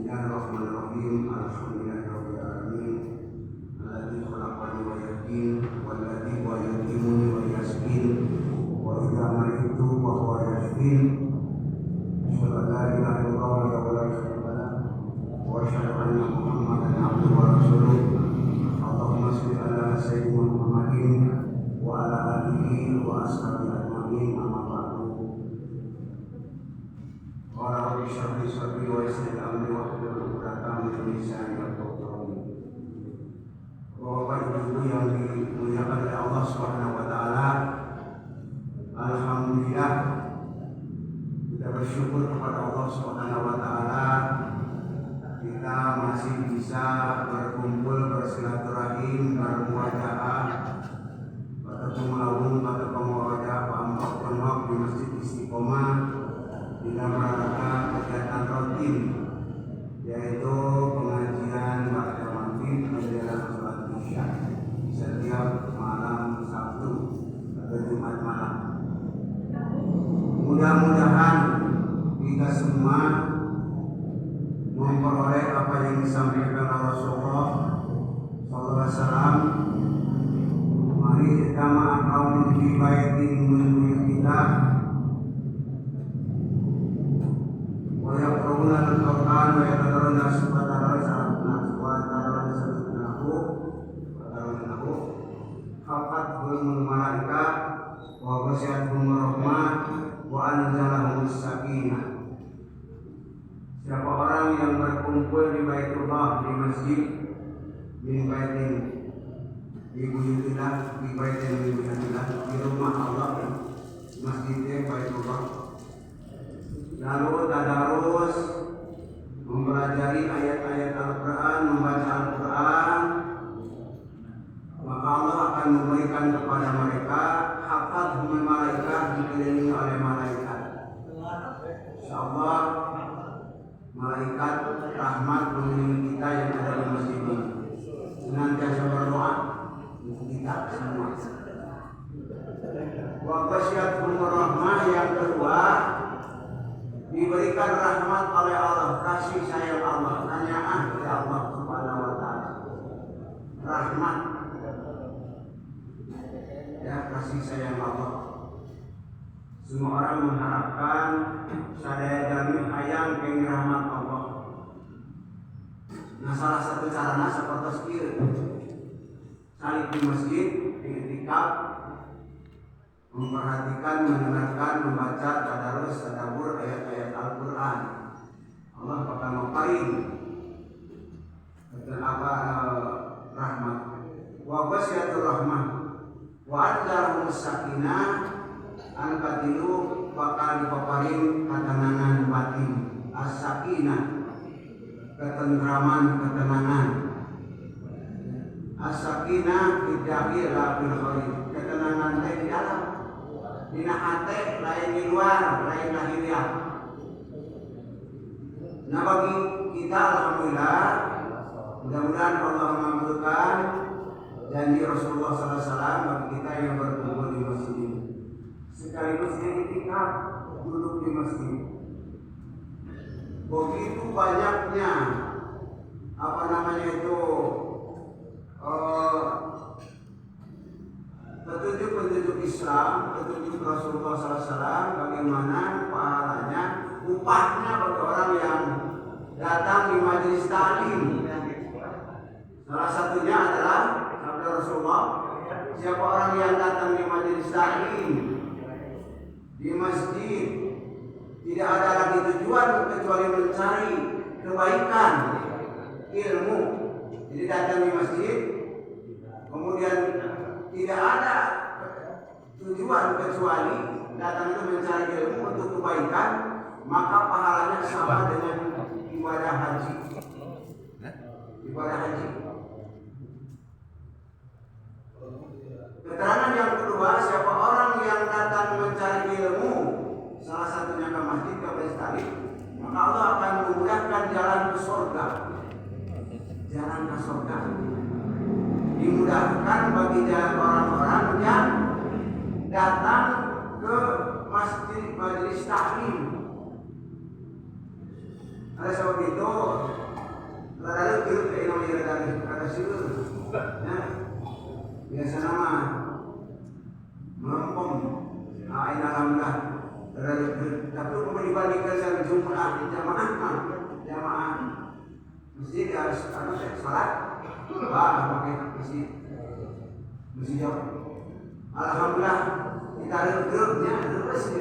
Bismillahirrahmanirrahim. Alhamdulillahirabbil alamin. Alladzi khalaqani wa yahdin walladzi huwa yutimuni wa yasqin wa idza maritu wa huwa yashfin. Asyhadu an la ilaha illallah wa la syarika lahu wa asyhadu anna Muhammadan abduhu wa rasuluh. Allahumma shalli ala sayyidina Muhammadin wa ala alihi wa ashabihi ajma'in. Amma ba'du. Qala rabbi shrah li sadri wa yassir li amri wahlul 'uqdatam min lisani yafqahu qawli. Bapak Ibu yang dimuliakan oleh Allah Subhanahu wa taala, alhamdulillah kita bersyukur kepada Allah Subhanahu wa taala kita masih bisa berkumpul, bersilaturahim, bermuajaah, bertemu laung, bertemu wajah, paham di Masjid Istiqomah dalam rangka kegiatan rutin yaitu pengajian baca maghrib menjelang sholat isya setiap malam Sabtu atau Jumat malam. Mudah-mudahan kita semua memperoleh apa yang disampaikan Rasulullah SAW. Mari kita ma'akaun di baitin min buyutillah wa yaqra'una al-Qur'an wa yatadharuna haqqatul malaikah wa ghasyatul rahmah wa anzalahum sakinah. Siapa orang yang berkumpul di Baitullah, di masjid, di baitin di buyutillah, di baitin di buyutillah, di rumah Allah, masjidnya Baitullah, lalu tadarus mempelajari ayat-ayat Al-Quran, membaca Al-Quran, maka Allah akan memberikan kepada mereka haqqat hum malaikat, dikelilingi oleh malaikat. Insyaallah malaikat rahmat mengelilingi kita yang ada di masjid ini. Senantiasa berdoa untuk kita semua. Wa ghasyatul rahmah, yang kedua diberikan rahmat oleh Allah, kasih sayang Allah, tanyaan dari Allah Subhanahu wa taala. Rahmat, ya, kasih sayang Allah. Semua orang mengharapkan sadaya jami hayang keng rahmat Allah. Nah, salah satu caranya seperti sekir salib di masjid, di i'tikaf, memperhatikan, mendengarkan, membaca, tadarus, tadabbur ayat-ayat Al-Quran. Allah bakal ngapain dan apa rahmat. Wa ghasyatur rahmah wa anzalahum sakinah, an katilu bakal dipaparin ketenangan batin. As-sakinah, ketentraman, ketenangan. As-sakinah bidahir la bil khair, ketenangan di dalam, dina hati, lain di luar, lain lahiriah. Nah, bagi kita alhamdulillah, mudah-mudahan Allah mengabulkan janji Rasulullah SAW bagi kita yang berkumpul di masjid ini, sekaligus i'tikaf, duduk di masjid. Begitu banyaknya petunjuk-petunjuk Islam, petunjuk Rasulullah SAW, bagaimana pahalanya, upahnya bagi orang yang datang di majelis ta'lim. Salah satunya adalah sabda Rasulullah, siapa orang yang datang di majelis ta'lim di masjid, tidak ada lagi tujuan kecuali mencari kebaikan, ilmu. Jadi datang di masjid, kemudian tidak ada tujuan kecuali datang itu mencari ilmu untuk kebaikan, maka pahalanya sama dengan ibadah haji. Ibadah haji. Keterangan yang kedua, siapa orang yang datang mencari ilmu, salah satunya ke masjid, ke pestali, maka Allah akan memudahkan jalan ke surga. Jalan ke surga dimudahkan bagi orang-orang yang datang ke masjid majelis ta'lim. Ada sebab itu, lalu kira ke Indonesia dari kata situ, ya biasa nama melempem, alhamdulillah. Tapi kalau dibandingkan sama Jumat jamaah masjid harus salat, pakai masjid jauh. Alhamdulillah kita ada grupnya terus di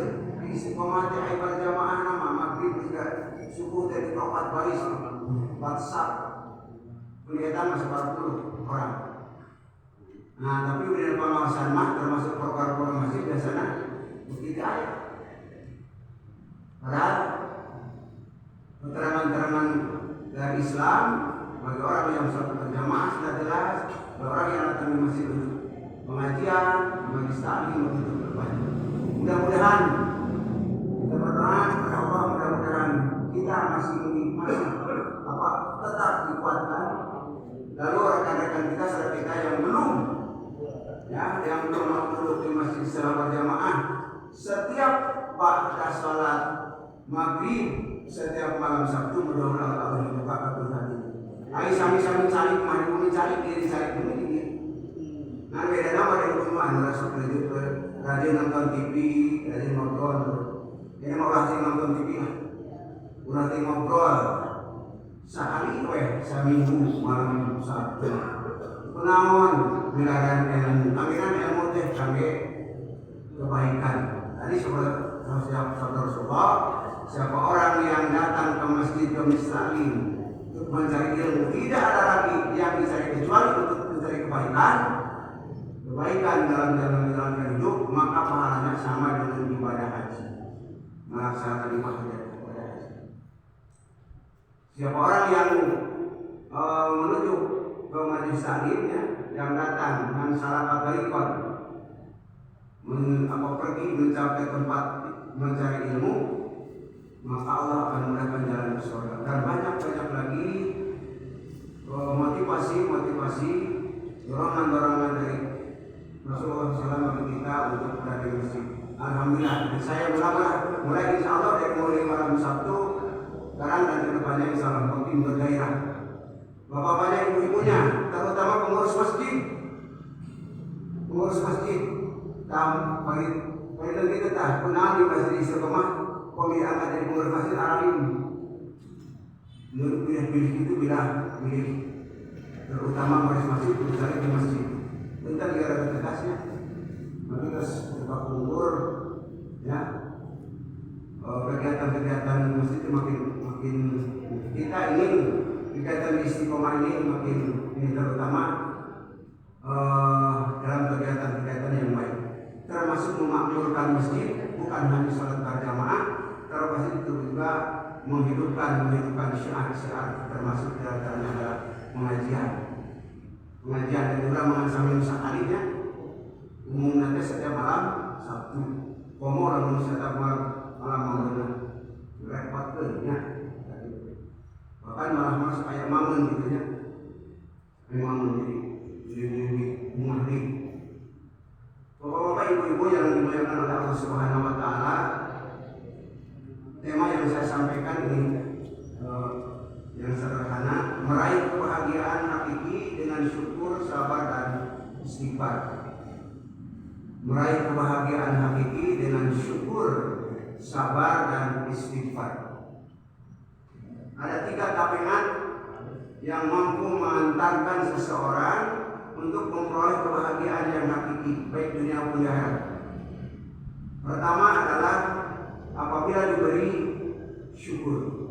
istiqomah ibadah jamaah nama maghrib juga subuh dari 4 baris WhatsApp kelihatan masih 40 orang. Nah tapi udah pengawasan mah termasuk program-program masjid biasanya begitu aja. Padahal keterangan-keterangan dari Islam bagi orang yang sholat berjamaah sudah jelas, bagi orang yang datang di masjid untuk pengajian, majelis taklim begitu berbanyak. Mudah-mudahan kita berdoa kepada Allah, mudah-mudahan kita masih tetap dikuatkan. Lalu rekan-rekan kita saudara kita yang belum duduk di masjid secara berjamaah, setiap pada salat maghrib setiap malam Sabtu mudah-mudahan Allah membuka kabul hati. Ayo sami-sami cari kemana cari diri cari ini. Nah beda nama dari rumah rajin nonton TV, rajin ngobrol. Ini mau rajin nonton TV lah. Rajin ngobrol. Sehari seminggu malam Sabtu. Penawan bilangan ilmu teh sampai kebaikan. Tadi saudara-saudara siapa orang yang datang ke masjid taklim untuk mencari ilmu, tidak ada lagi yang dicari kecuali untuk mencari kebaikan dalam menjalankan hidup, maka pahalanya sama dengan ibadah haji, melaksanakan ibadah haji. Siapa orang yang menuju ke majelis taklimnya, yang datang dengan salah tarikon pergi mencapai tempat mencari ilmu, maka Allah akan mudahkan jalan ke surga. Dan banyak lagi motivasi dorongan dari Rasulullah SAW bagi kita untuk berada di masjid. Alhamdulillah, saya mulai insya Allah dari mulai malam Sabtu sekarang dan kedepannya insya Allah makin bergairah. Bapak-bapaknya, ibu-ibunya, terutama pengurus masjid, paling kita tak kenal di masjid istiqomah. Kami angkat dari pengurus masjid alim. Menurut pilih itu pilih terutama pengurus masjid mencari di masjid. Tentang negara tegasnya, maka terus tetap umur, ya kegiatan masjid makin kita ingin kegiatan istiqomah ini makin terutama dalam kegiatan yang baik, termasuk memakmurkan masjid, bukan hanya salat berjamaah, termasuk itu juga menghidupkan syiar termasuk dalamnya adalah pengajian dan juga mengasami sakalinya umum nanti setiap malam Sabtu komo lalu setiap malam mengenai repot ya, bahkan malah masuk kayak mamen gitu ya, memang jadi muhri. Bapak-bapak, ibu-ibu yang dimuliakan oleh Allah Subhanahu wa Ta'ala, tema yang saya sampaikan ini yang sederhana, meraih kebahagiaan hakiki dengan syukur, sabar, dan istighfar. Meraih kebahagiaan hakiki dengan syukur, sabar, dan istighfar. Ada 3 tapengan yang mampu mengantarkan seseorang untuk memperoleh kebahagiaan yang hakiki, baik dunia maupun di akhirat. Pertama adalah apabila diberi syukur.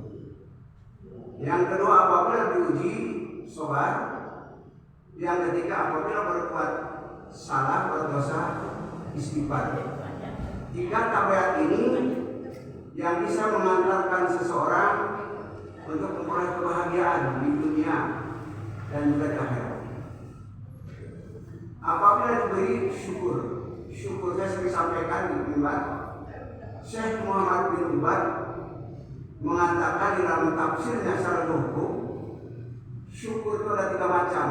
Yang kedua apabila diuji sabar. Yang ketiga apabila berbuat salah, berdosa, istighfar. 3 tabiat ini yang bisa mengantarkan seseorang untuk memperoleh kebahagiaan di dunia dan juga di akhirat. Apabila diberi syukur saya sering sampaikan di mimbar. Syekh Muhammad bin Ubad mengatakan di dalam tafsirnya secara hukum, syukur itu ada 3 macam.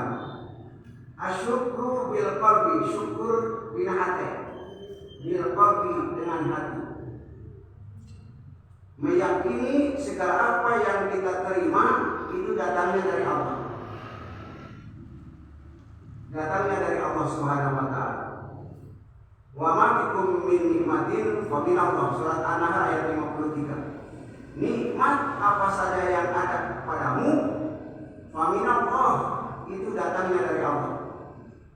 Asyukru bil qalbi, syukur bin hati, bil qalbi dengan hati. meyakini segala apa yang kita terima itu datangnya dari Allah. Datangnya dari Allah Subhanahu wa taala. Wa ma bikum min nikmatin fa min Allah, surat An-Nahl ayat 53. Nikmat apa saja yang ada padamu fa min Allah, itu datangnya dari Allah.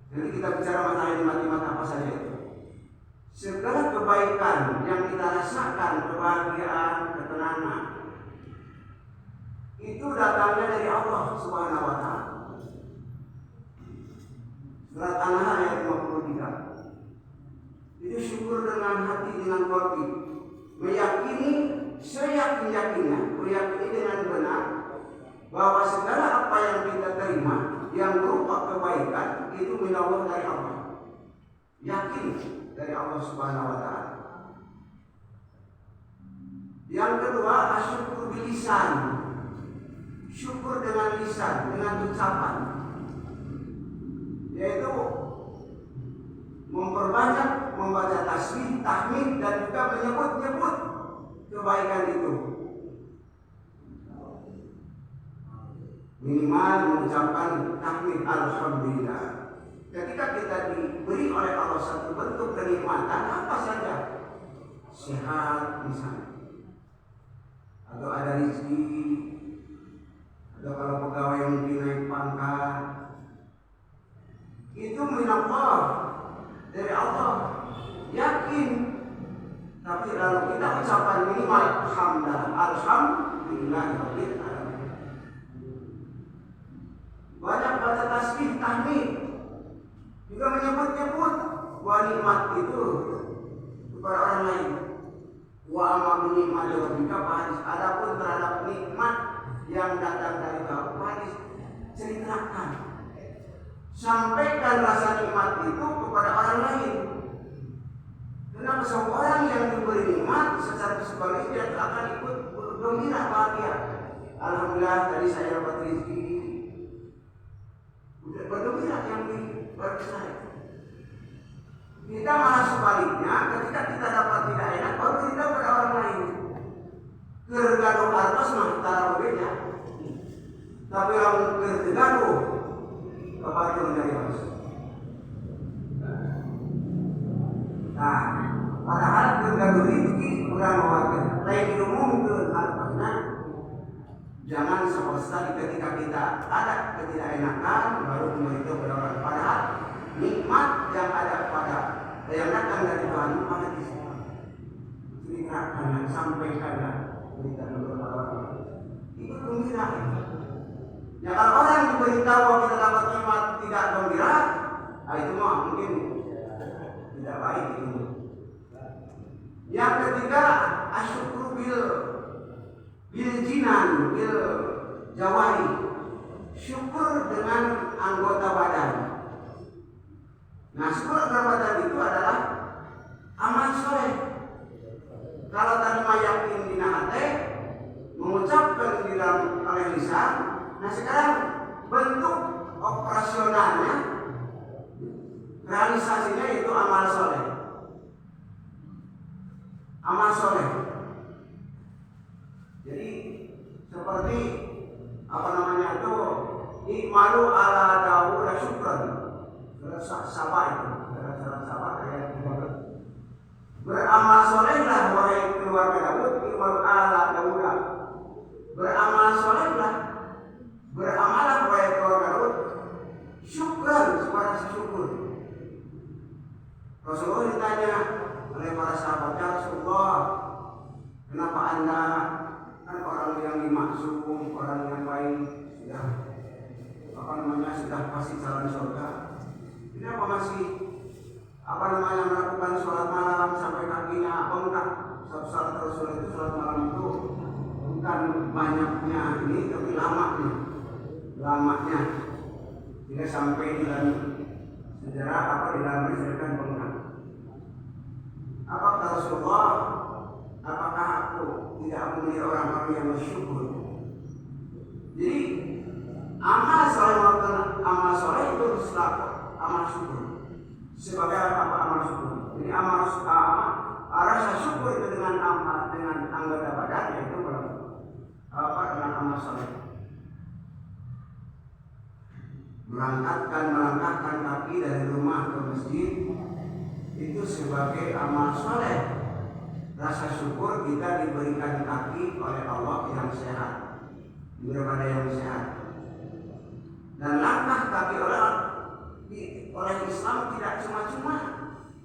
Jadi kita bicara masalah nikmat-nikmat apa saja itu. Segala kebaikan yang kita rasakan, kebahagiaan, ketenangan, itu datangnya dari Allah Subhanahu wa taala. Surat An-Nahl ayat 53. Itu syukur dengan hati, dengan qalbi, meyakini seyakin-yakinnya, meyakini dengan benar bahwa segala apa yang kita terima yang berupa kebaikan itu minallah, dari Allah. Yakin dari Allah Subhanahu wa taala. Yang kedua, asyukur bilisan. Syukur dengan lisan, dengan ucapan. Yaitu memperbanyak membaca tasbih, tahmid, dan juga menyebut-nyebut kebaikan itu. Minimal mengucapkan tahmid alhamdulillah. Ketika kita diberi oleh Allah satu bentuk kenikmatan apa saja, sehat misalnya, atau ada rezeki, atau kalau pegawai mungkin naik pangkat, itu minallah, dari Allah, yakin. Tapi lalu kita ucapan minimal alhamdulillah rabbil alamin. Banyak baca tasbih, tahmid, juga menyebut-nyebut bahwa nikmat itu kepada orang lain. Wa amma bi nikmati rabbika fahadis. Adapun terhadap nikmat yang datang dari Bapa, hadis, ceritakan, sampaikan rasa nikmat itu kepada orang lain. Karena seorang yang diberi nikmat secara psikologis dia akan ikut bergembira, bahagia. Alhamdulillah tadi saya dapat rezeki. Bergembira yang diberi saya. Kita malah sebaliknya, ketika kita dapat tidak enak, baru kita pada orang lain. Gergaduh atas mah tara berbeda. Tapi orang gergaduh kepada dari mas. Nah, padahal gergaduh rezeki kurang mewakil. Lain umum ke atasnya. Jangan sama sekali ketika kita ada ketidakenakan baru memberitahu kepada orang. Padahal nikmat yang ada pada yang datang dari Tuhan pada di sini. Ceritakan, sampaikanlah berita kepada orang. Itu gembira. Ya kalau orang diberitahu bahwa kita dapat nikmat tidak gembira, itu mah mungkin tidak baik itu. Yang ketiga, asyukru bil jinan, bil jawari. Syukur dengan anggota badan. Nah, syukur anggota badan itu adalah amal soleh. Kalau tadi yakin di hati, mengucapkan di dalam oleh lisan. Nah sekarang bentuk operasionalnya, realisasinya itu amal soleh. Amal soleh. Jadi seperti apa namanya itu, ikmalu ala Daud syukran. Sabah itu, surat Sabah ayat 13. Beramal solehlah wahai keluarga Daud, ikmalu ala Daud. Beramal solehlah. Beramalah wahai keluarga Daud, syukran, sepada syukur. Rasulullah ditanya oleh para sahabat, ya Rasulullah, kenapa anda kan orang yang dimaksum, orang yang baik, sudah apa namanya sudah pasti calon surga, kenapa masih apa namanya melakukan sholat malam sampai kakinya bengkak? Sholat Rasul itu sholat malam itu bukan banyaknya ini, tapi lamanya tidak sampai di dalam sejarah apa di dalam disebutkan bengkak. Apa kata Rasulullah? Apakah aku tidak menjadi orang-orang yang bersyukur? Jadi amal soleh itu harus amal syukur. Sebagai apa amal syukur? Jadi amal rasa syukur itu dengan amal, dengan anggota badan, amal soleh. Melangkahkan kaki dari rumah ke masjid itu sebagai amal soleh. Rasa syukur kita diberikan kaki oleh Allah yang sehat, daripada yang sehat. Dan langkah kaki oleh Islam tidak cuma-cuma,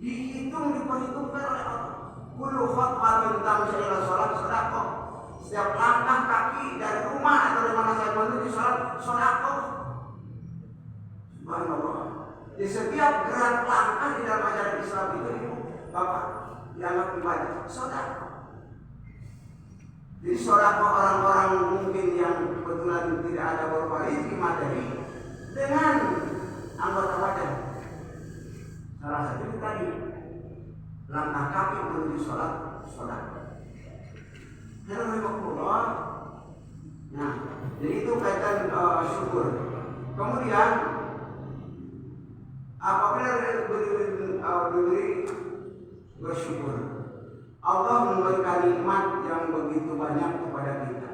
diperhitungkan oleh Allah. Kullu khatwatin tamshi ila shalah sedekah. Setiap langkah kaki dari rumah atau dari mana saya menuju salat sedekah. Subhanallah. Di setiap gerak langkah di dalam ajaran Islam itu, Ibu, Bapak, dianggap ibadah sedekah. Jadi sedekah orang-orang mungkin yang kebetulan tidak ada berupa rezeki materi dengan anggota badan. Salah satu tadi langkah kaki menuju sholat sedekah. Alhamdulillah. Nah, jadi itu kaitan syukur. Kemudian apabila diberi bersyukur, Allah memberikan nikmat yang begitu banyak kepada kita.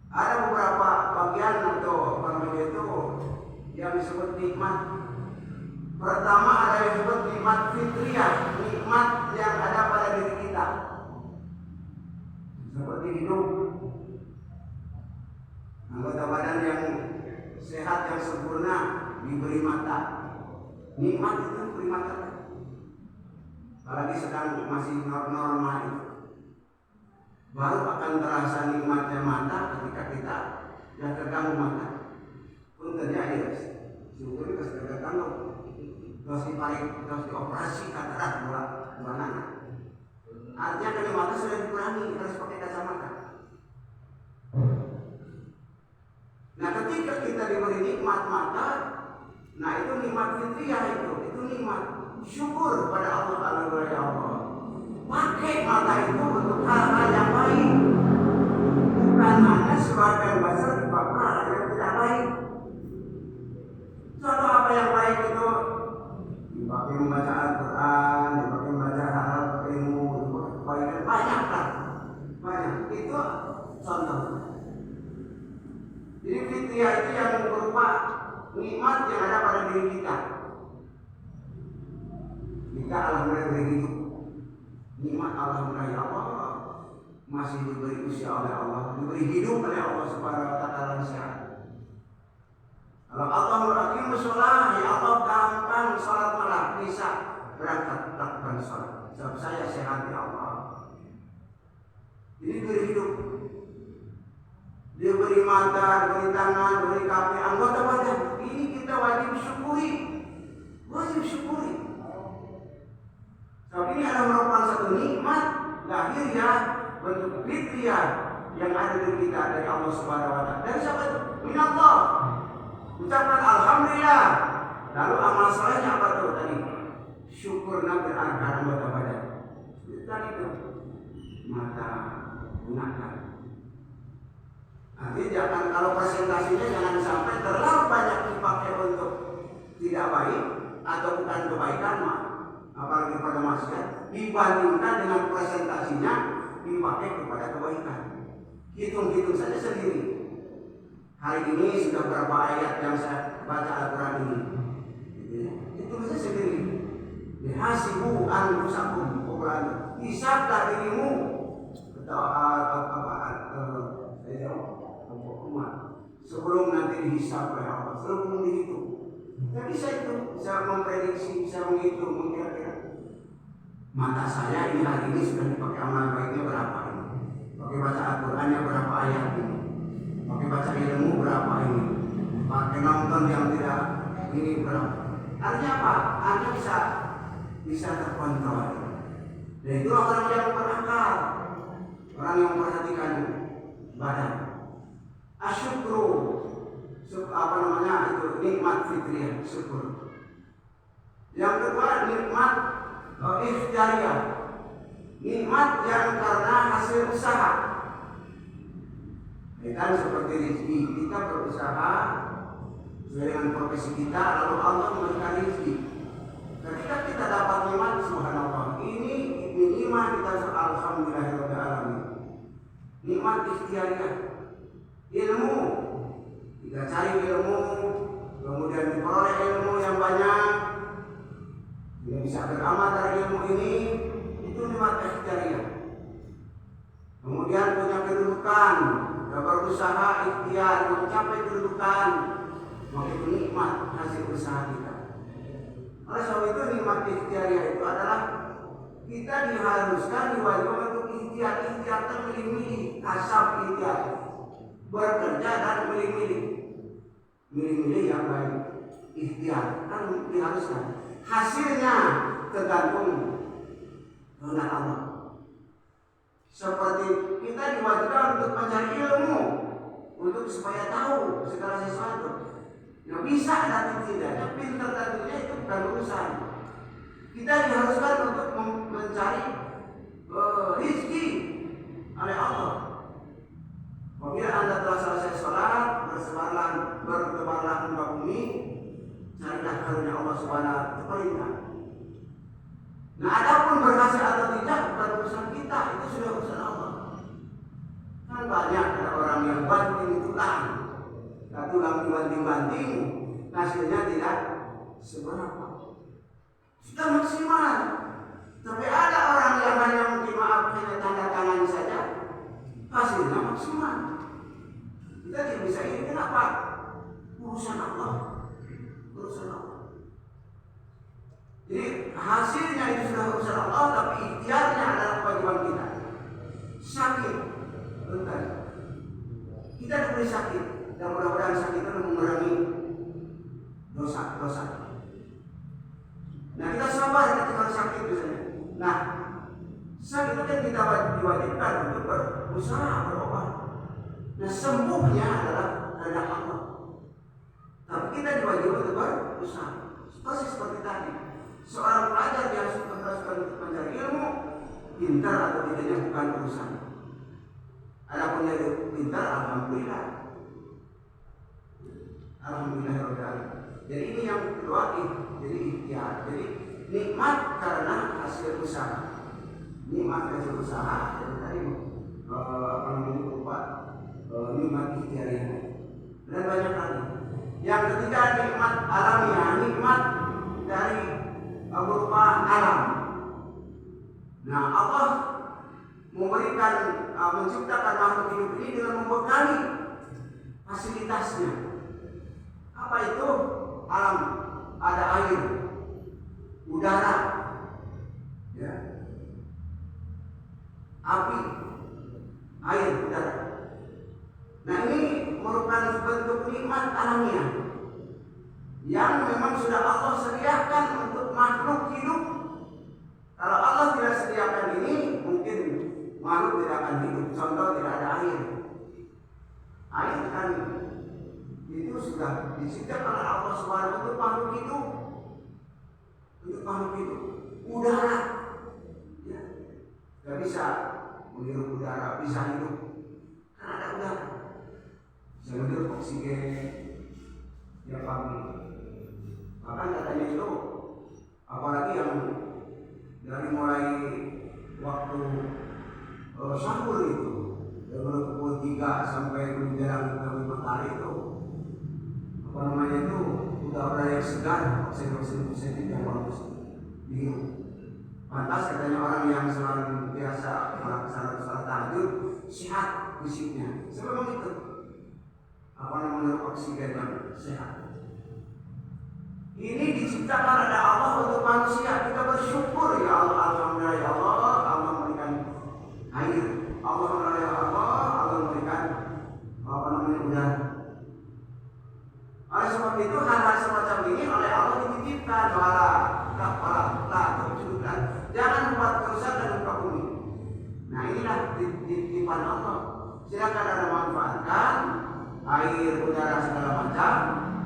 Ada beberapa bagian atau bagian itu yang disebut nikmat. Pertama ada yang disebut nikmat fitriyah, nikmat yang ada pada diri kita. Seperti hidup, anggota badan yang sehat, yang sempurna, diberi mata. Nikmat itu diberi mata. Apalagi sedang masih normal itu, baru akan terasa nikmatnya mata ketika kita yang terganggu mata. Pun terjadi, syukur itu sudah terganggu. Terus dioperasi katarak dua nana. Artinya kalau mata sudah dikurangi, harus pakai kacamata. Nah, ketika kita diberi nikmat mata, nah itu nikmat fitriyah, itu nikmat syukur pada Allah Taala. Ya Allah, pakai mata itu untuk hal-hal yang baik, bukan hanya sebagai basar dipakai yang tidak baik. Contoh apa yang baik itu? Dipakai membaca Al-Quran, dipakai membaca hal ilmu, dipakai banyak kan? Banyak. Itu contoh. Jadi fitriyah itu yang berupa nikmat yang ada pada diri kita. Jika alhamdulillah diberi hidup, nikmat alhamdulillah ya Allah, masih diberi usia oleh Allah, diberi hidup oleh Allah Subhanahu wa taala sehat. Kalau Allah merakim sholat, ya Allah gampang sholat malam, bisa berangkat lakukan sholat. Sebab saya sehat ya Allah. Jadi diberi hidup, dia beri mata, beri tangan, beri kaki, anggota badan. Ini kita wajib syukuri, wajib syukuri. Sebab ini adalah merupakan satu nikmat lahiriah, bentuk fitriyah yang ada di kita dari Allah Subhanahu wa taala. Dari siapa itu? Minallah. Ucapkan alhamdulillah. Lalu amal salehnya apa tuh tadi? Syukur nabi anggota badan. Tadi itu mata gunakan. Nanti jangan, kalau presentasinya jangan sampai terlalu banyak dipakai untuk tidak baik atau bukan kebaikan, apalagi pada maksiat, dibandingkan dengan presentasinya dipakai kepada kebaikan. Hitung-hitung saja sendiri. Hari ini sudah berapa ayat yang saya baca Al-Quran ini? Itu saja sendiri. Hasibu anfusakum, hisablah dirimu. Sebelum nanti dihisab oleh Allah, sebelum dihitung. Tapi saya itu bisa memprediksi, bisa menghitung, mengkira-kira. Mata saya ini hari ini sudah dipakai amal baiknya berapa ini? Pakai baca Al-Qurannya berapa ayat ini? Pakai baca ilmu berapa ini? Pakai nonton yang tidak ini berapa? Artinya apa? Artinya bisa terkontrol. Dan itu orang yang berakal, orang yang memperhatikan badan. Asyukru, apa namanya itu nikmat fitriyah, syukur. Yang kedua nikmat ikhtiyariyah, nikmat yang karena hasil usaha. Kan seperti rezeki, kita berusaha sesuai dengan profesi kita, lalu Allah memberikan rezeki. Ketika kita dapat nikmat, subhanallah, ini nikmat kita alhamdulillahirabbil alamin. nikmat ikhtiariyah. Ilmu, kita cari ilmu, kemudian diperoleh ilmu yang banyak, kita bisa beramal dari ilmu ini, itu nikmat ikhtiariyah. Kemudian punya kedudukan, kita berusaha ikhtiar mencapai kedudukan, maka itu nikmat hasil usaha kita. Oleh sebab itu nikmat ikhtiariyah itu adalah kita diharuskan, diwajibkan untuk ikhtiar terpilih-pilih, kasab ikhtiar, bekerja dan milih-milih yang baik. Ikhtiar kan diharuskan. Hasilnya tergantung kehendak Allah. Seperti kita diwajibkan untuk mencari ilmu, untuk supaya tahu segala sesuatu. Yang bisa dan tidaknya, pintar dan tidaknya itu bukan urusan. Kita diharuskan untuk mencari rezeki oleh Allah. Apabila Anda telah selesai sholat, bertebarlah muka bumi, carilah karunia Allah Subhanahu itu perintah. Nah, adapun berhasil atau tidak bukan urusan kita, itu sudah urusan Allah. Kan banyak ada orang yang banting tulang dibanting-banting, hasilnya tidak seberapa. Sudah maksimal. Tapi ada orang yang hanya mungkin maaf hanya tanda tangan saja, hasilnya maksimal. Kita tidak bisa ini, kenapa? Urusan Allah. Jadi hasilnya itu sudah urusan Allah, tapi ikhtiarnya adalah kewajiban kita. Sakit, bentar. Kita diberi sakit, dan mudah-mudahan sakit itu mengurangi dosa. Nah, kita sabar ketika sakit misalnya. Nah, sakit itu kan kita diwajibkan untuk berusaha berobat. Nah, sembuhnya adalah kehendak Allah. Tapi kita diwajibkan untuk berusaha. Persis seperti tadi. Seorang pelajar yang suka untuk mencari ilmu, pintar atau tidaknya bukan urusan. Adapun yang pintar, alhamdulillah. Alhamdulillah. Jadi ini yang kedua, jadi ikhtiar. Jadi nikmat karena hasil usaha. Nikmat hasil usaha. Jadi tadi nikmat ikhtiarnya. Dan banyak lagi. Yang ketiga nikmat alamiah, nikmat dari berupa alam. Nah, Allah memberikan menciptakan makhluk hidup ini dengan membekali fasilitasnya. Apa itu? Alam, ada air, udara, ya, api, air, udara. Nah, ini merupakan bentuk nikmat alamiah yang memang sudah Allah sediakan untuk makhluk hidup. Kalau Allah tidak sediakan ini, mungkin makhluk tidak akan hidup. Contoh, tidak ada air. Air kan itu sudah disediakan oleh Allah Subhanahu untuk makhluk hidup. Untuk makhluk hidup. Udara, ya, tidak bisa menghirup udara, bisa hidup karena ada udara. Bisa menghirup oksigen, ya pagi. Bahkan katanya itu, apalagi yang dari mulai waktu sahur itu, dari pukul 3 sampai menjelang matahari itu, apa namanya itu, udara yang segar, oksigen yang bagus dihirup. Pantas katanya orang yang selalu biasa melaksanakan salat tahajud sehat fisiknya. Sebab itu apa namanya oksigen yang sehat. Ini diciptakan oleh Allah untuk manusia. Kita bersyukur ya Allah, alhamdulillah ya Allah, Allah memberikan air. Alhamdulillah ya Allah, Allah memberikan apa namanya udara. Oleh sebab itu hal-hal semacam ini oleh Allah dititipkan jangan membuat kerusakan dan muka bumi. Nah, inilah titipan Allah. Silakan Anda manfaatkan air, udara segala macam,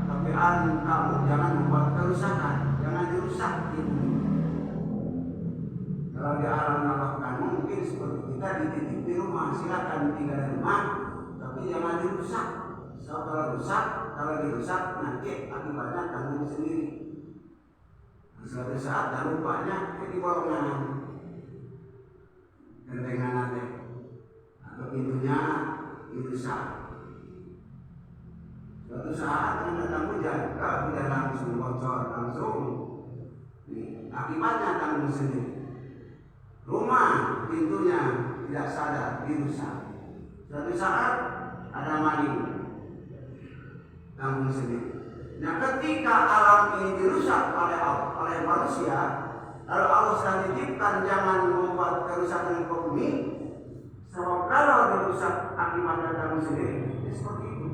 tapi kamu jangan membuat kerusakan, jangan dirusak di bumi. Kalau di alam kamu mungkin seperti kita dititip di rumah, silakan tinggal di rumah, tapi jangan dirusak. So, kalau dirusak nanti akibatnya tanggung sendiri. Suatu saat tak lupanya di bolongan gentengan nanti atau pintunya langsung akibatnya tanggung sendiri. Rumah pintunya tidak sadar dirusak. Suatu saat ada maling, tanggung sendiri. Nah, ketika alam ini dirusak oleh manusia, lalu Allah sudah titipkan jangan membuat kerusakan di bumi. Sebab kalau dirusak akibatnya tanggung sendiri, ya seperti itu.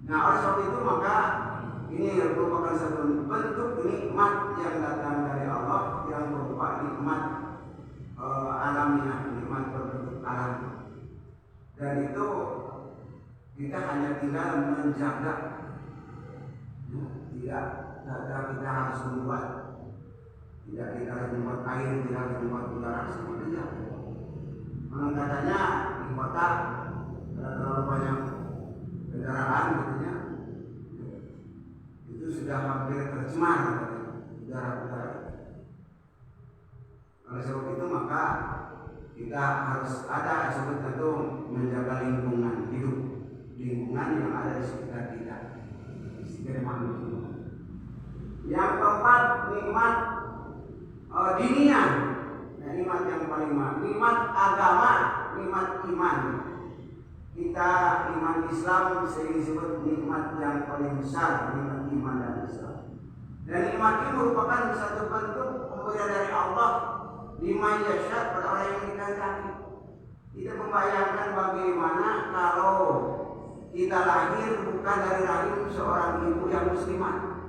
Nah, oleh sebab itu maka ini merupakan satu bentuk nikmat yang datang dari Allah yang berupa nikmat alamiah, nikmat berbentuk alam. Dan itu kita hanya tinggal menjaga, tidak kita harus membuat, tidak kita harus membuat air, tidak harus membuat udara seperti itu. Memang katanya di kota ada terlalu banyak kendaraan, katanya itu sudah hampir tercemar udara-udara. Oleh sebab itu maka kita harus ada sebut itu menjaga lingkungan hidup, lingkungan yang ada di sekitar kita, di sekitar manusia. Yang keempat, nikmat dunia. Nah, nikmat yang paling nikmat agama, nikmat iman. Kita iman Islam sering disebut nikmat yang paling besar, nikmat iman dan Islam. Dan nikmat ini merupakan satu bentuk pemberian dari Allah lima yasya pada orang yang dikehendaki. Kita membayangkan bagaimana kalau kita lahir bukan dari rahim seorang ibu yang muslimah.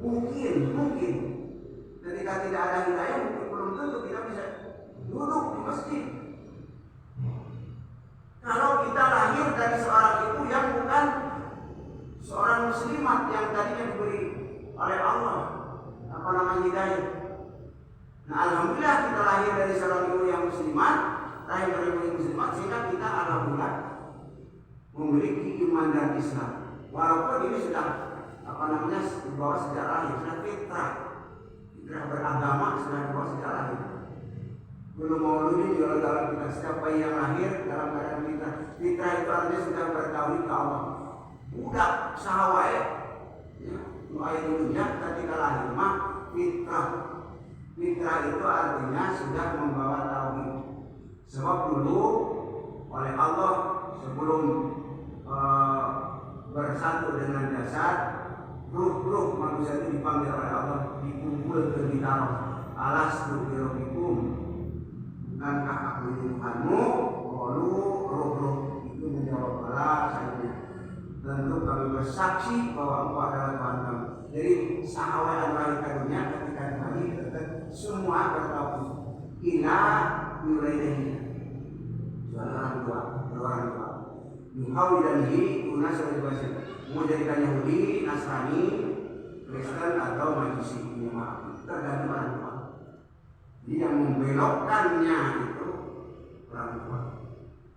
Mungkin ketika tidak ada hidayah mungkin belum tentu kita bisa duduk di masjid. Kalau kita lahir dari seorang ibu yang bukan seorang muslimat yang tadinya diberi oleh Allah hidayah. Nah, alhamdulillah kita lahir dari seorang ibu yang muslimat, sehingga kita alhamdulillah memiliki iman dan Islam. Walaupun ini sudah dibawa sejak lahir, sudah fitrah beragama sudah dibawa sejak lahir. Belum mauludi juga dalam kita setiap bayi yang lahir dalam keadaan fitrah. Fitrah itu artinya sudah bertauhid ke Allah. Budak sahawai, ayat dunia ketika lahir mah fitrah. Fitrah itu artinya sudah membawa tauhid. Sebab dulu oleh Allah sebelum bersatu dengan jasad, ruh manusia itu dipanggil oleh Allah, dikumpul ke ditaruh alas birobikum, bukankah aku ini Tuhanmu? Lalu ruh itu menjawab Allah, saya tentu kami bersaksi bahwa engkau adalah Tuhan kami. Jadi sahabat yang melahirkan dunia ketika dilahirkan semua bertauhid ila wilayahnya. Orang tua Yuhawidanihi tunas sebagai bahasa mau jadikan Yahudi, Nasrani, Kristen atau Majusi, tergantung orang tua. Jadi yang membelokkannya itu orang tua.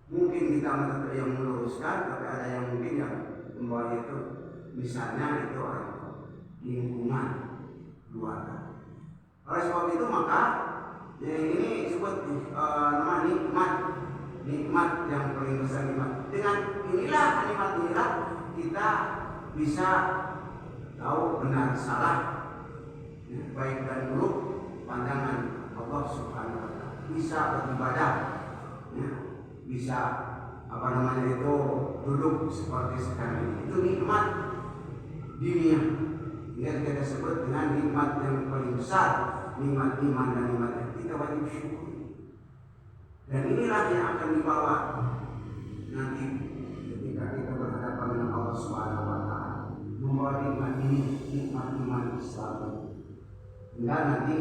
Mungkin kita yang meluruskan, tapi ada yang mungkin yang membawa itu, misalnya itu orang tua, lingkungan, keluarga. Oleh sebab itu maka ini disebut nama nikmat yang paling besar nikmat. Dengan nikmat inilah kita bisa tahu benar salah, baik dan buruk pandangan Allah Subhanahu wa taala. Bisa beribadah, bisa itu duduk seperti sekarang ini. Itu nikmat dunia. Yang kita sebut dengan nikmat yang paling besar, nikmat iman dan nikmat yang kita wajib syukur. Dan inilah yang akan dibawa nanti ketika kita berhadapan dengan Allah Subhanahu wa taala, membawa nikmat ini, nikmat iman Islam. Hingga nanti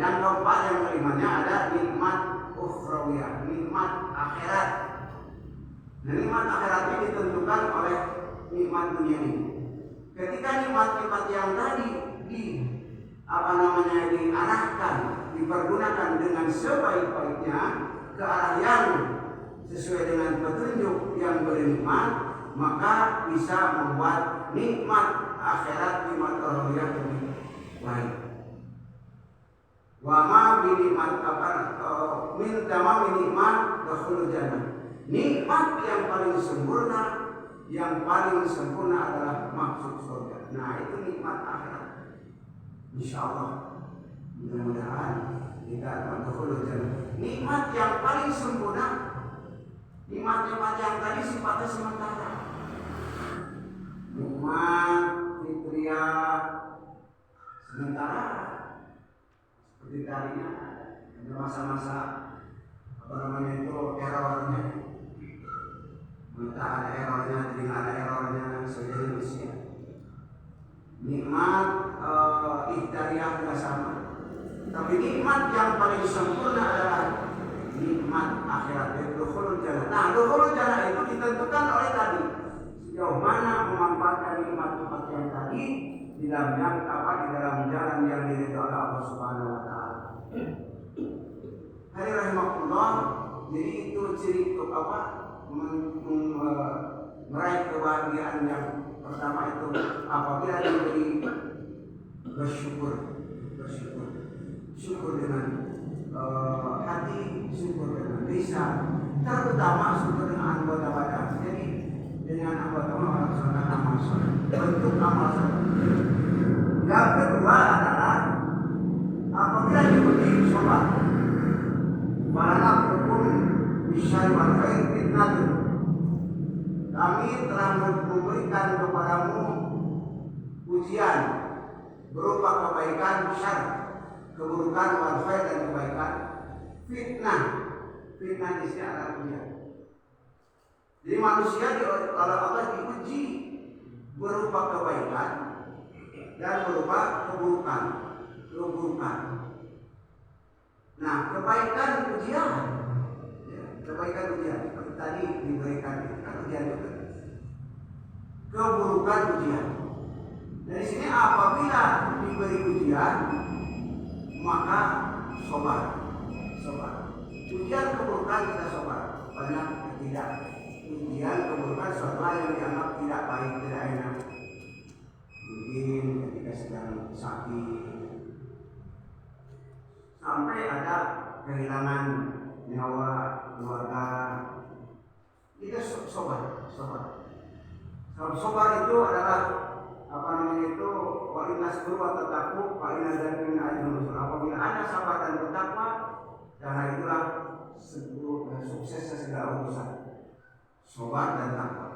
yang keempat yang kelimanya ada nikmat ukhrawiyah, nikmat akhirat. Dan nikmat akhirat ini ditentukan oleh nikmat dunia ini. Ketika nikmat-nikmat yang tadi diarahkan, dipergunakan dengan sebaik-baiknya ke arah yang sesuai dengan petunjuk yang bernikmat, maka bisa membuat nikmat akhirat, nikmat ukhrawiyah lebih baik. Wa ma bi nikmat min tamam nikmat dakhulul jannah. Nikmat yang paling sempurna adalah maksud surga. Nah itu nikmat akhirat. Insya Allah mudah-mudahan kita menghulu jalan. Nikmat yang paling sempurna, nikmat-nikmat yang tadi sifatnya sementara. Nikmat fitriyah sementara, seperti tadinya ada masa-masa itu errornya, entah ada errornya, tidak ada errornya, sejenisnya. Nikmat ikhtiariyah juga sama. Tapi nikmat yang paling sempurna adalah nikmat akhirat, yaitu dukhulul jannah. Nah, dukhulul jannah itu ditentukan oleh tadi sejauh mana memanfaatkan nikmat-nikmat yang tadi di dalam jalan yang diridhoi oleh Allah Subhanahu wa taala. Hadirin rahimakumullah, jadi itu ciri meraih kebahagiaan yang pertama itu apabila diberi bersyukur dengan hati, syukur dengan lisan, terutama syukur dengan anggota badan. Jadi dengan anggota melaksanakan amal saleh, bentuk amal saleh. Yang kedua adalah apabila diberi sholat, malah hukum bisyai wal khair fitnatun. Kami telah memberikan kepadamu ujian berupa kebaikan besar, keburukan wal khair dan kebaikan. Fitnah di sini adalah ujian. Jadi manusia oleh Allah diuji berupa kebaikan dan berupa keburukan. Nah, kebaikan ujian, seperti tadi diberikan kan ujian juga. Keburukan ujian. Dari sini apabila diberi ujian, maka sobat. Ujian keburukan kita sobat, banyak tidak. Ujian keburukan suatu hal yang dianggap tidak baik, tidak enak. Mungkin ketika sedang sakit, sampai ada kehilangan nyawa keluarga, kita sobat. Sobat itu adalah kualitas guru atau takwa, apabila ada sabar dan bertakwa, karena itulah suksesnya segala urusan. Sobat dan takwa.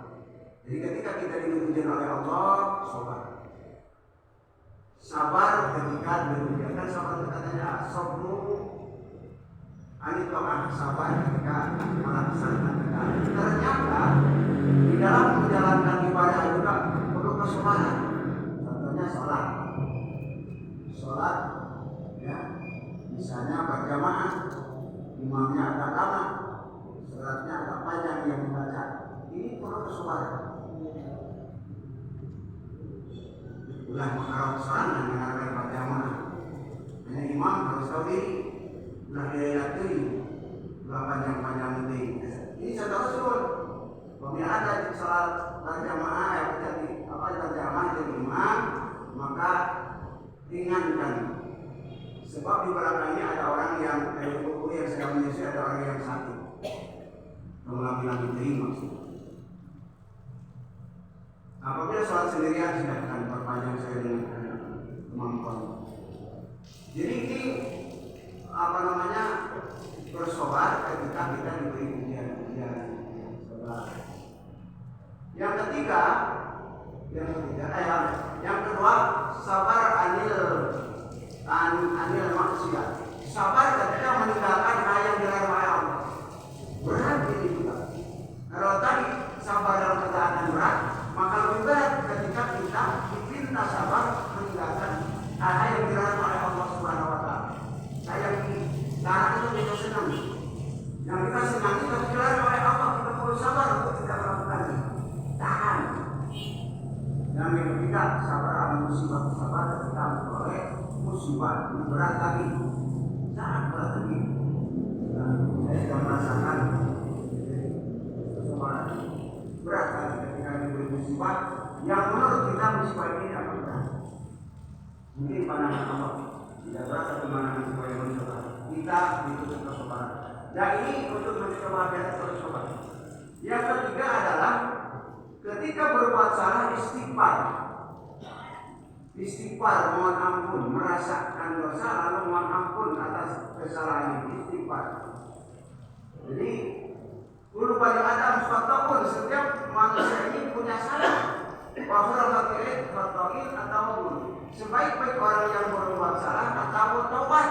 Jadi ketika kita diuji oleh Allah, sobat. Sabar ketika diuji. Kan sabar itu katanya sabru anitokah, sabar ketika melaksanakan perkara. Ternyata di dalam menjalankan ibadah juga perlu kesabaran. Contohnya sholat, ya, misalnya berjamaah, imamnya agak lama, sholatnya agak panjang yang dibaca. Ini perlu kesabaran. Ulah mengarah sholat dan mengarahkan berjamaah. Hanya imam harus tahu diri. Ulah dia ulah panjang-panjang ini. Ini contoh Rasul. Apabila ada sholat berjamaah yang terjadi berjamaah jadi imam, maka ringankan. Sebab di belakangnya ada orang yang sedang menyusui, ada orang yang sakit. Mengambil diterima. Apabila sholat sendirian silahkan perpanjang saya dengan kemampuan. Jadi ini bersobat ketika kita diberi ujian. Yang ketiga, yang kedua, sabar anil maksiat. Sabar ketika meninggalkan hal yang dilarang oleh Allah. Berat ini juga. Kalau tadi sabar dalam ketaatan berat, maka lebih berat ketika kita diminta sabar meninggalkan hal yang dilarang oleh Allah Subhanahu wa taala. Saya dilarang itu kita senang. Yang kita senangi tapi dilarang oleh Allah, kita perlu sabar untuk tidak melakukannya. Tahan. Yang ketiga, sabar amal musibah. Sabar ketika memperoleh musibah berat lagi, sangat berat lagi. Saya sudah merasakan kesabaran berat lagi ketika diberi musibah yang menurut kita musibah ini tidak berat. Mungkin pandangan Allah tidak berat, tapi pandangan musibah yang mencoba. Kita ditutup kesabaran. Dan ini untuk mencoba biasa kesabaran. Yang ketiga adalah ketika berbuat salah istighfar. Istighfar, mohon ampun, merasakan dosa lalu mohon ampun atas kesalahan ini, istighfar. Jadi dulu Bani Adam pun setiap manusia ini punya salah. Wafurul khati'in atau sebaik-baik orang yang berbuat salah atau taubat.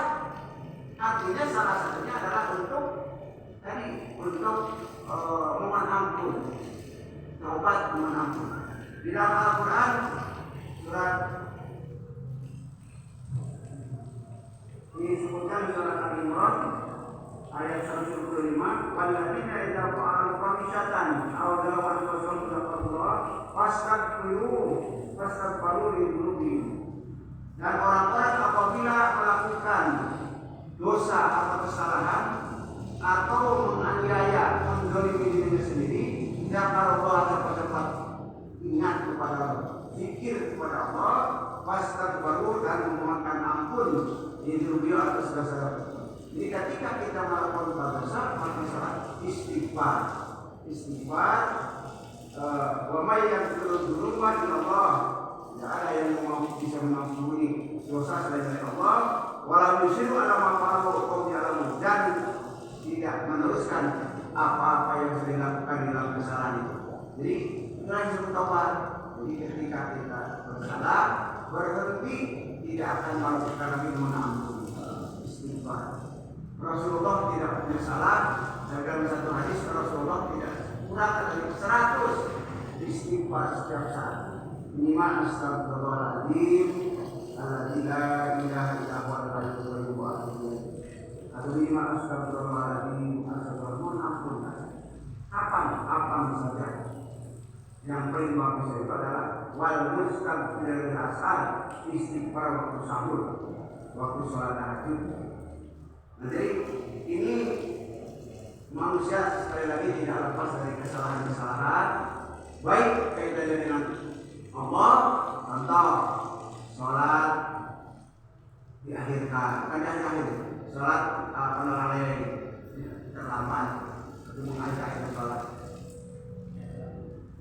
Artinya salah satunya adalah untuk mohon ampun, taubat, mohon ampun. Di dalam Al-Quran surat disebutkan surat Al-Imran ayat 125, walladzina idza fa'alu fahishatan aw zalamu anfusahum fastaghfiru li dzunubihim. Dan orang-orang apabila melakukan dosa atau kesalahan atau menganiaya, menzalimi dirinya sendiri, zakarullah, cepat-cepat ingat kepada Allah, zikir kepada Allah, fastaghfiru, dan memohonkan ampun di dunia atas dosa. Jadi ketika kita melakukan dosa, maka salah istighfar. Wa may yaghfiru dzunuba illa Allah. Tidak ada yang bisa mengampuni dosa selain dari Allah. Walau yusiru ala ma fa'alu qawmi alamu, dan tidak meneruskan apa-apa yang sudah dilakukan di dalam kesalahan itu. Jadi itulah yang disebut taubat. Jadi ketika kita bersalah, berhenti, tidak akan melakukan lagi mohon ampun, istighfar. Rasulullah tidak punya salah. Dalam satu hadis Rasulullah tidak kurang dari 100 istighfar setiap saat. Minimal astagfirullahaladzim, alladzi la ilaha illa huwal hayyul qayyum wa atubu ilaih. Atau minimal astagfirullahaladzim, mohon ampun. Kapan saja. Yang paling bagus itu adalah wal mustaghfir bil asar, istighfar waktu sahur, waktu sholat tahajud. Nah, jadi ini manusia sekali lagi tidak lepas dari kesalahan-kesalahan, baik kaitannya dengan Allah atau sholat diakhirkan, bukan diakhir, sholat penelalaian terlambat, itu mengajak sholat,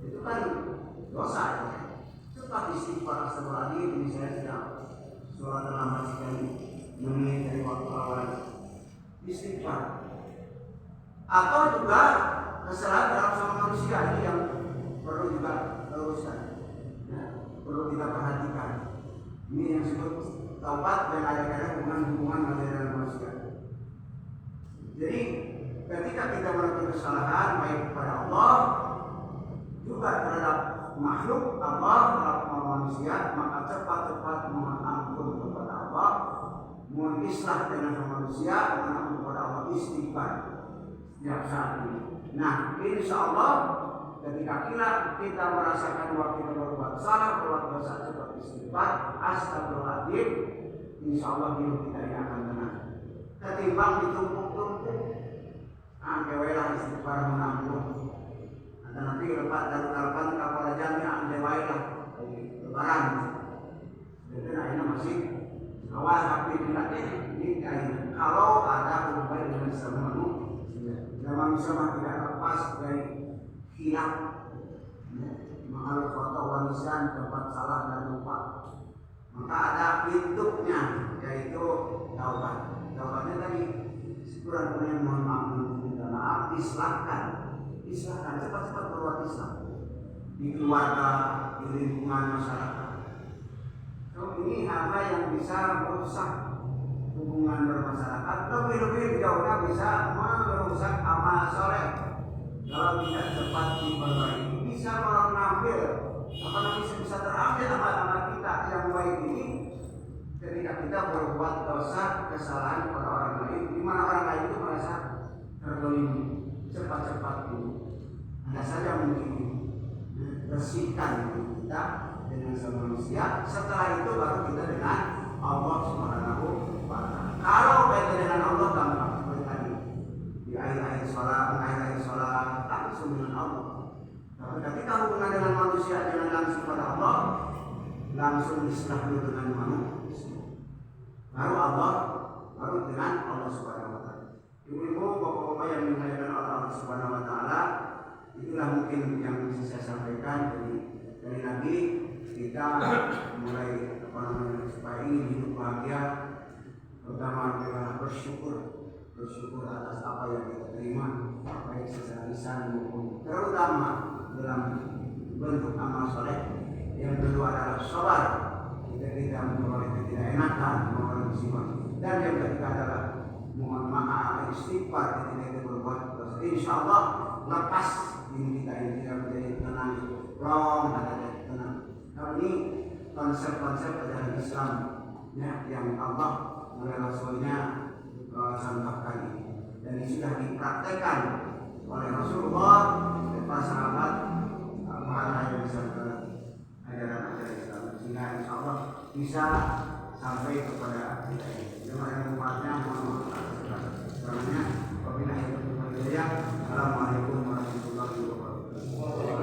itu kan dosa. Cepat istighfar, astagfirullahaladzim, ini saya sedang sholat terlambat sekali, menit dari waktu awal, istighfar. Atau juga kesalahan dalam sama manusia ini yang perlu juga teruskan, perlu kita perhatikan. Ini yang disebut taubat dan ada hubungan manusia dan manusia. Jadi ketika kita melakukan kesalahan baik kepada Allah juga terhadap makhluk Allah, terhadap manusia, maka cepat-cepat mohon ampun kepada Allah, mohon islah dengan manusia, mohon ampun kepada Allah, istighfar setiap saat ini. Nah, insya Allah ketika kita merasakan bahwa kita berbuat salah, berbuat dosa, cepat istighfar, astagfirullahaladzim, insya Allah hidup kita ini akan tenang. Ketimbang ditumpuk-tumpuk, angkewelah istighfar menampung. Nanti lepas dan lepas kepada jamiah angkewailah lebaran. Jadi akhirnya masih awal tapi ini kalau ada hubungan dengan sama manusia tidak lepas dari hilaf, mengalir foto warisan, tempat salah dan lupa. Maka ada pintunya, yaitu taubat. Taubatnya tadi sekurang-kurangnya mohon maaf, minta maaf, islahkan cepat-cepat berbuat Islam di keluarga, di lingkungan masyarakat. So, ini hal yang bisa merusak hubungan bermasyarakat, lebih jauhnya bisa merusak amal soleh. Kalau tidak cepat diperbaiki, bisa mengambil, bisa terambil amal-amal kita yang baik ini ketika kita berbuat dosa, kesalahan pada orang lain, di mana orang lain itu merasa terlindungi. Cepat-cepat ini, hanya saja mungkin bersihkan kita dengan sama manusia. Setelah itu baru kita dengan Allah Subhanahu wa Ta'ala. Kalau kaitan dengan Allah gampang seperti tadi di akhir-akhir sholat langsung dengan Allah. Tapi ketika hubungan dengan manusia dengan langsung pada Allah, langsung islah dulu dengan manusia, baru Allah, baru dengan Allah Subhanahu wa Ta'ala. Ibu-ibu, bapak-bapak yang dimuliakan Allah Subhanahu wa Ta'ala, itulah mungkin yang bisa saya sampaikan. Jadi dari lagi kita mulai supaya ingin hidup bahagia, pertama adalah bersyukur atas apa yang kita terima, baik secara lisan maupun terutama dalam bentuk amal soleh. Yang kedua adalah sabar jika kita memperoleh ketidakenakan, memperoleh musibah. Dan yang ketiga adalah mohon maaf, istighfar ketika kita berbuat dosa. Insya Allah lepas ini kita ini tidak menjadi tenang, plong, ada tenang. Nah, ini konsep-konsep ajaran Islam ya, yang Allah oleh Rasulnya sampaikan, dan ini sudah dipraktekkan oleh Rasulullah dan para sahabat, bahkan yang bisa ajaran-ajaran Islam, sehingga insya Allah bisa sampai kepada kita ini. Terima kasih umatnya, mohon maaf atas segala-galanya. Wabillahi taufiq wal hidayah. Assalamualaikum warahmatullahi wabarakatuh.